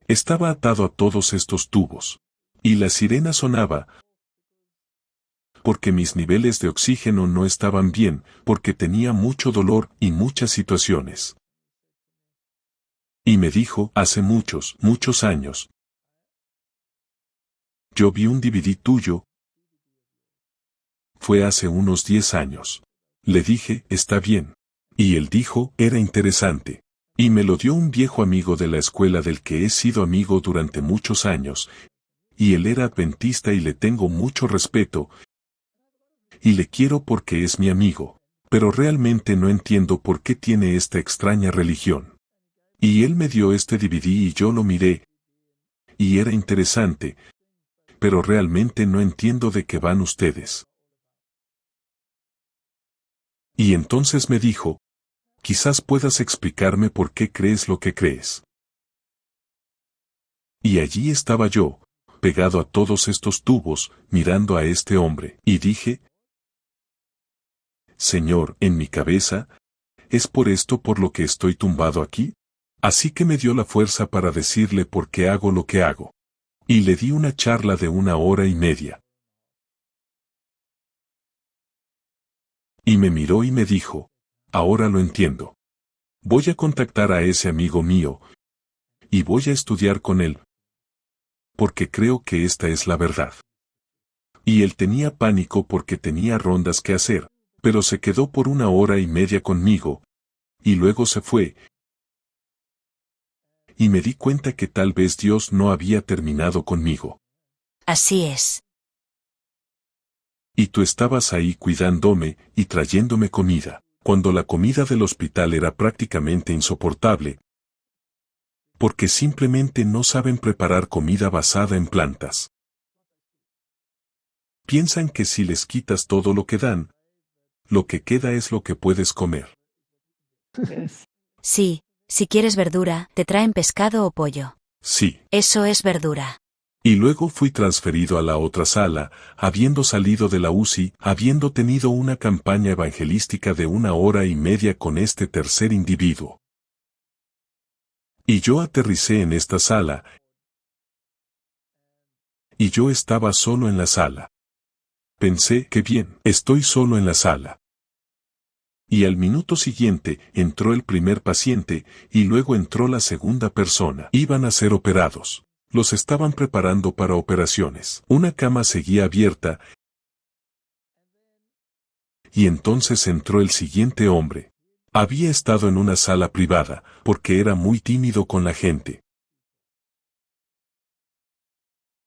B: Estaba atado a todos estos tubos. Y la sirena sonaba, porque mis niveles de oxígeno no estaban bien, porque tenía mucho dolor y muchas situaciones. Y me dijo: hace muchos, muchos años, yo vi un DVD tuyo. Fue hace unos 10 años. Le dije: está bien. Y él dijo: era interesante. Y me lo dio un viejo amigo de la escuela del que he sido amigo durante muchos años. Y él era adventista y le tengo mucho respeto. Y le quiero porque es mi amigo. Pero realmente no entiendo por qué tiene esta extraña religión. Y él me dio este DVD y yo lo miré. Y era interesante. Pero realmente no entiendo de qué van ustedes. Y entonces me dijo: quizás puedas explicarme por qué crees lo que crees. Y allí estaba yo, pegado a todos estos tubos, mirando a este hombre, y dije: Señor, en mi cabeza, ¿es por esto por lo que estoy tumbado aquí? Así que me dio la fuerza para decirle por qué hago lo que hago. Y le di una charla de 1 hora y media. Y me miró y me dijo, ahora lo entiendo. Voy a contactar a ese amigo mío, y voy a estudiar con él, porque creo que esta es la verdad. Y él tenía pánico porque tenía rondas que hacer, pero se quedó por 1 hora y media conmigo, y luego se fue, y me di cuenta que tal vez Dios no había terminado conmigo.
A: Así es.
B: Y tú estabas ahí cuidándome y trayéndome comida, cuando la comida del hospital era prácticamente insoportable, porque simplemente no saben preparar comida basada en plantas. Piensan que si les quitas todo lo que dan, lo que queda es lo que puedes comer.
C: Yes.
A: Sí, si quieres verdura, te traen pescado o pollo.
B: Sí.
A: Eso es verdura.
B: Y luego fui transferido a la otra sala, habiendo salido de la UCI, habiendo tenido una campaña evangelística de 1 hora y media con este tercer individuo. Y yo aterricé en esta sala, y yo estaba solo en la sala. Pensé, qué bien, estoy solo en la sala. Y al minuto siguiente entró el primer paciente, y luego entró la segunda persona. Iban a ser operados. Los estaban preparando para operaciones. Una cama seguía abierta, y entonces entró el siguiente hombre. Había estado en una sala privada, porque era muy tímido con la gente.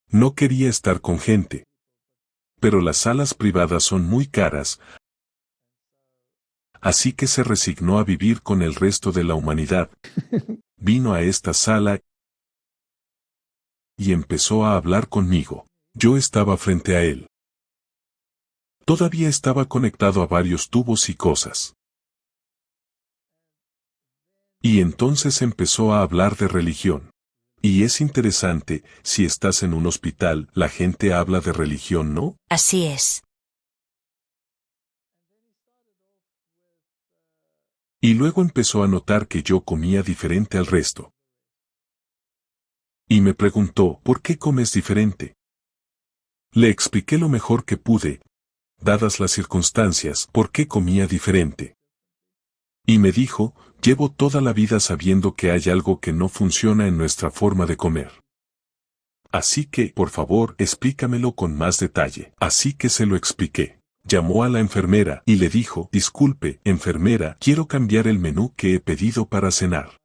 B: No quería estar con gente. Pero las salas privadas son muy caras, así que se resignó a vivir con el resto de la humanidad. Vino a esta sala y empezó a hablar conmigo. Yo estaba frente a él. Todavía estaba conectado a varios tubos y cosas. Y entonces empezó a hablar de religión. Y es interesante, si estás en un hospital, la gente habla de religión, ¿no?
A: Así es.
B: Y luego empezó a notar que yo comía diferente al resto. Y me preguntó, ¿por qué comes diferente? Le expliqué lo mejor que pude, dadas las circunstancias, por qué comía diferente. Y me dijo, llevo toda la vida sabiendo que hay algo que no funciona en nuestra forma de comer. Así que, por favor, explícamelo con más detalle. Así que se lo expliqué. Llamó a la enfermera y le dijo, disculpe, enfermera, quiero cambiar el menú que he pedido para cenar.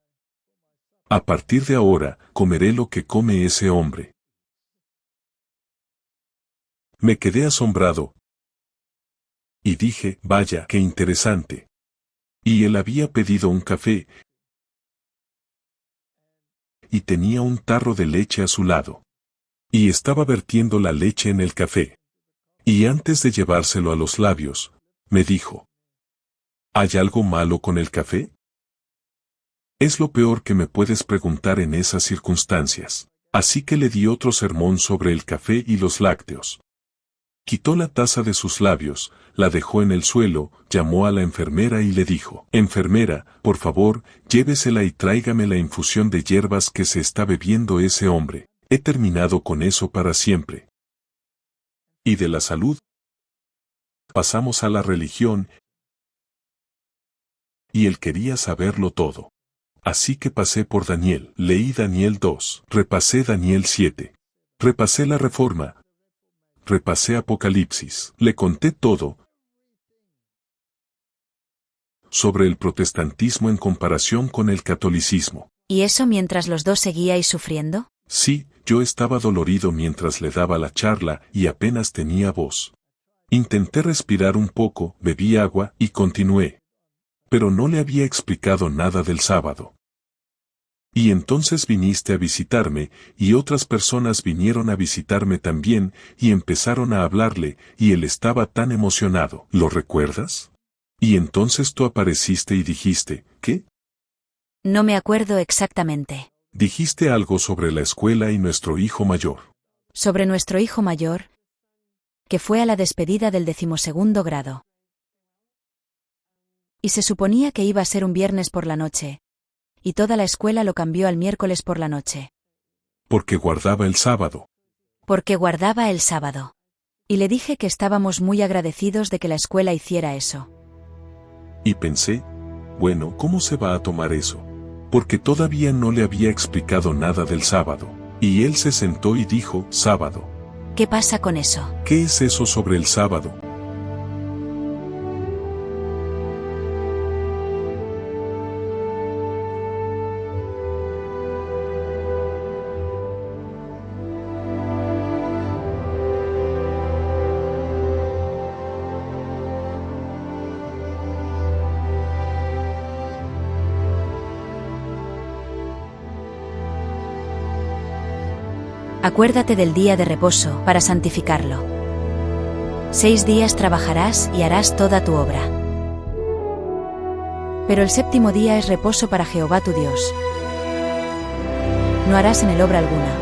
B: A partir de ahora, comeré lo que come ese hombre. Me quedé asombrado. Y dije, vaya, qué interesante. Y él había pedido un café. Y tenía un tarro de leche a su lado. Y estaba vertiendo la leche en el café. Y antes de llevárselo a los labios, me dijo, ¿hay algo malo con el café? Es lo peor que me puedes preguntar en esas circunstancias. Así que le di otro sermón sobre el café y los lácteos. Quitó la taza de sus labios, la dejó en el suelo, llamó a la enfermera y le dijo, enfermera, por favor, llévesela y tráigame la infusión de hierbas que se está bebiendo ese hombre. He terminado con eso para siempre. Y de la salud, pasamos a la religión, y él quería saberlo todo. Así que pasé por Daniel, leí Daniel 2, repasé Daniel 7, repasé la Reforma, repasé Apocalipsis, le conté todo sobre el protestantismo en comparación con el catolicismo.
A: ¿Y eso mientras los dos seguíais sufriendo?
B: Sí, yo estaba dolorido mientras le daba la charla y apenas tenía voz. Intenté respirar un poco, bebí agua y continué. Pero no le había explicado nada del sábado. Y entonces viniste a visitarme, y otras personas vinieron a visitarme también, y empezaron a hablarle, y él estaba tan emocionado. ¿Lo recuerdas? Y entonces tú apareciste y dijiste, ¿qué?
A: No me acuerdo exactamente.
B: Dijiste algo sobre la escuela y nuestro hijo mayor.
A: Sobre nuestro hijo mayor, que fue a la despedida del 12º grado. Y se suponía que iba a ser un viernes por la noche. Y toda la escuela lo cambió al miércoles por la noche.
B: Porque guardaba el sábado.
A: Porque guardaba el sábado. Y le dije que estábamos muy agradecidos de que la escuela hiciera eso.
B: Y pensé, bueno, ¿cómo se va a tomar eso? Porque todavía no le había explicado nada del sábado. Y él se sentó y dijo, sábado.
A: ¿Qué pasa con eso?
B: ¿Qué es eso sobre el sábado?
A: Acuérdate del día de reposo, para santificarlo. 6 días trabajarás y harás toda tu obra. Pero el séptimo día es reposo para Jehová tu Dios. No harás en él obra alguna.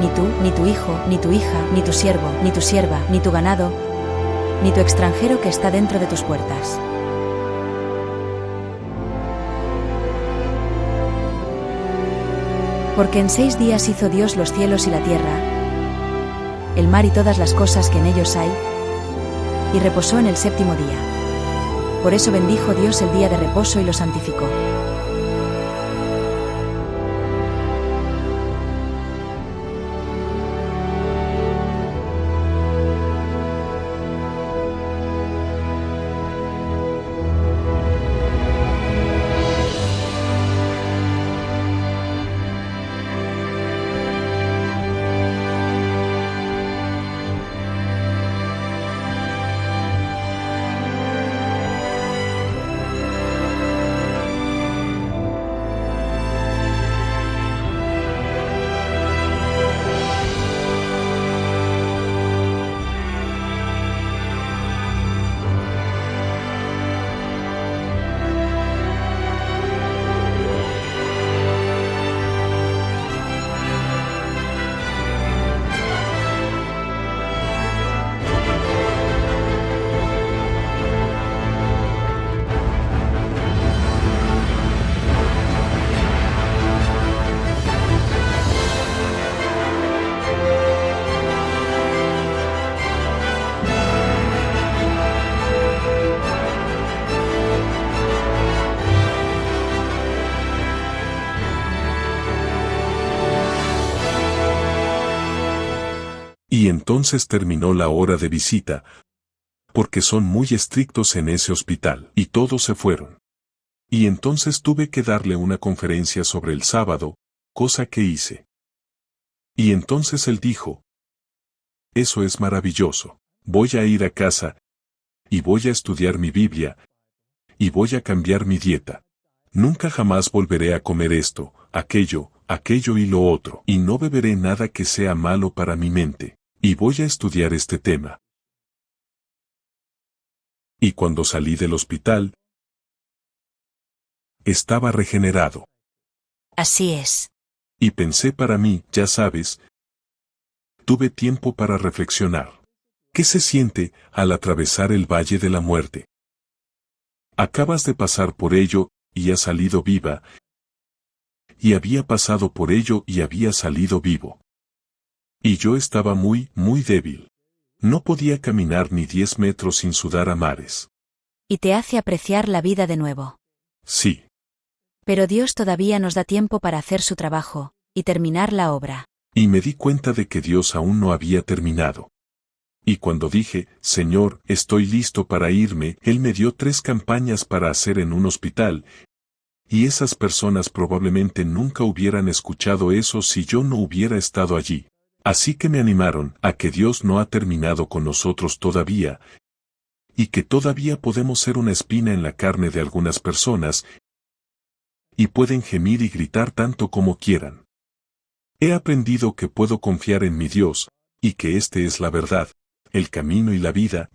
A: Ni tú, ni tu hijo, ni tu hija, ni tu siervo, ni tu sierva, ni tu ganado, ni tu extranjero que está dentro de tus puertas. Porque en 6 días hizo Dios los cielos y la tierra, el mar y todas las cosas que en ellos hay, y reposó en el séptimo día. Por eso bendijo Dios el día de reposo y lo santificó.
B: Y entonces terminó la hora de visita, porque son muy estrictos en ese hospital, y todos se fueron. Y entonces tuve que darle una conferencia sobre el sábado, cosa que hice. Y entonces él dijo, eso es maravilloso, voy a ir a casa, y voy a estudiar mi Biblia, y voy a cambiar mi dieta. Nunca jamás volveré a comer esto, aquello y lo otro, y no beberé nada que sea malo para mi mente. Y voy a estudiar este tema. Y cuando salí del hospital, estaba regenerado.
A: Así es.
B: Y pensé para mí, ya sabes, tuve tiempo para reflexionar. ¿Qué se siente al atravesar el valle de la muerte? Acabas de pasar por ello y has salido viva, y había pasado por ello y había salido vivo. Y yo estaba muy débil. No podía caminar ni 10 metros sin sudar a mares.
A: Y te hace apreciar la vida de nuevo.
B: Sí.
A: Pero Dios todavía nos da tiempo para hacer su trabajo, y terminar la obra.
B: Y me di cuenta de que Dios aún no había terminado. Y cuando dije, Señor, estoy listo para irme, Él me dio 3 campañas para hacer en un hospital, y esas personas probablemente nunca hubieran escuchado eso si yo no hubiera estado allí. Así que me animaron a que Dios no ha terminado con nosotros todavía, y que todavía podemos ser una espina en la carne de algunas personas, y pueden gemir y gritar tanto como quieran. He aprendido que puedo confiar en mi Dios, y que este es la verdad, el camino y la vida,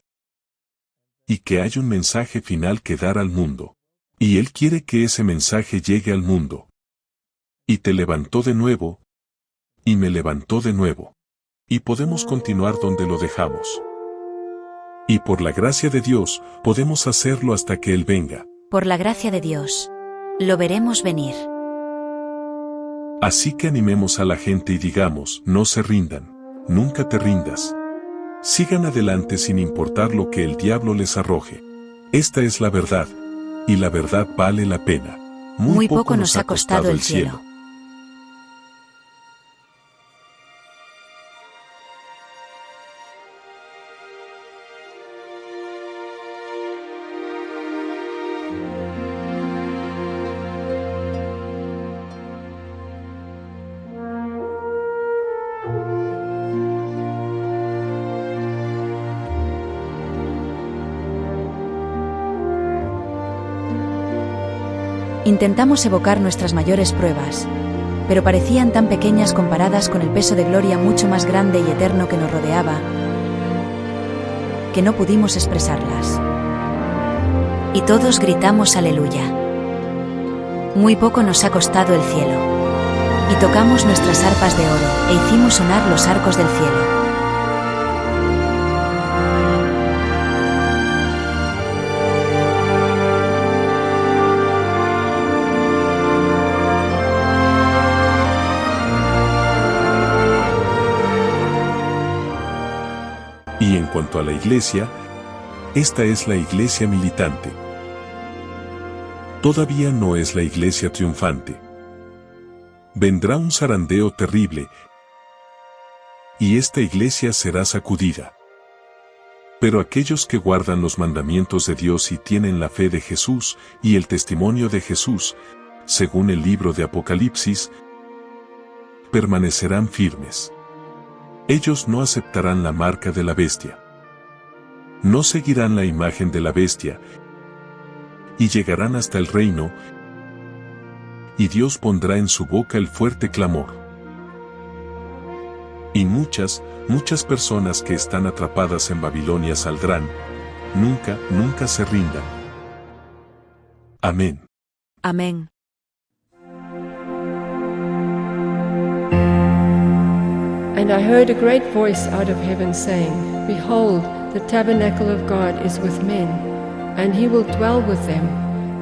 B: y que hay un mensaje final que dar al mundo. Y Él quiere que ese mensaje llegue al mundo. Y te levantó de nuevo, y me levantó de nuevo. Y podemos continuar donde lo dejamos. Y por la gracia de Dios, podemos hacerlo hasta que Él venga.
A: Por la gracia de Dios, lo veremos venir.
B: Así que animemos a la gente y digamos, no se rindan, nunca te rindas. Sigan adelante sin importar lo que el diablo les arroje. Esta es la verdad, y la verdad vale la pena.
A: Muy poco nos ha costado el cielo. Intentamos evocar nuestras mayores pruebas, pero parecían tan pequeñas comparadas con el peso de gloria mucho más grande y eterno que nos rodeaba, que no pudimos expresarlas. Y todos gritamos aleluya. Muy poco nos ha costado el cielo. Y tocamos nuestras arpas de oro, e hicimos sonar los arcos del cielo.
B: Y en cuanto a la iglesia, esta es la iglesia militante. Todavía no es la iglesia triunfante. Vendrá un zarandeo terrible, y esta iglesia será sacudida. Pero aquellos que guardan los mandamientos de Dios y tienen la fe de Jesús y el testimonio de Jesús, según el libro de Apocalipsis, permanecerán firmes. Ellos no aceptarán la marca de la bestia. No seguirán la imagen de la bestia. Y llegarán hasta el reino. Y Dios pondrá en su boca el fuerte clamor. Y muchas personas que están atrapadas en Babilonia saldrán. Nunca se rindan. Amén.
A: Amén.
C: And I heard a great voice out of heaven saying, Behold, the tabernacle of God is with men, and he will dwell with them,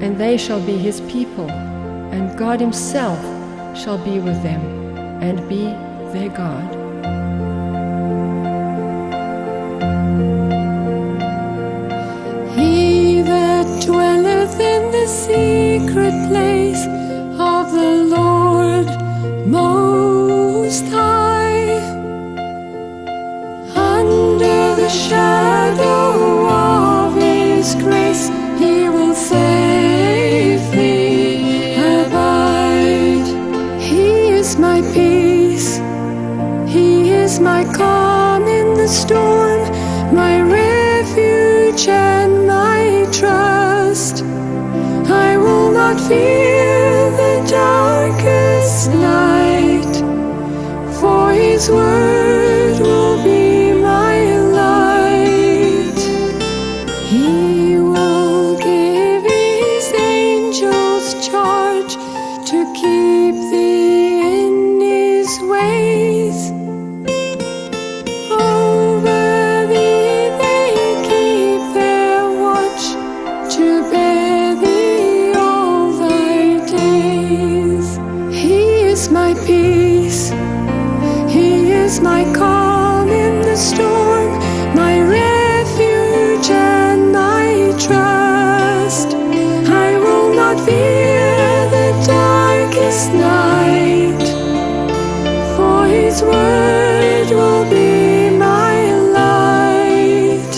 C: and they shall be his people, and God himself shall be with them, and be their God.
D: He that dwelleth in the secret place of the Lord Most High, under the shadow of his grace, he will safely abide. He is my peace, he is my calm in the storm, my refuge and my trust. I will not fear the darkest night, for his word will be my light. He will give his angels charge to keep thee in his ways. Over thee they keep their watch, to bear thee all thy days. He is my peace, he is my calm in the storm, my refuge and my trust. I will not fear the darkest night, for his word will be my light.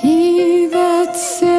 D: He that said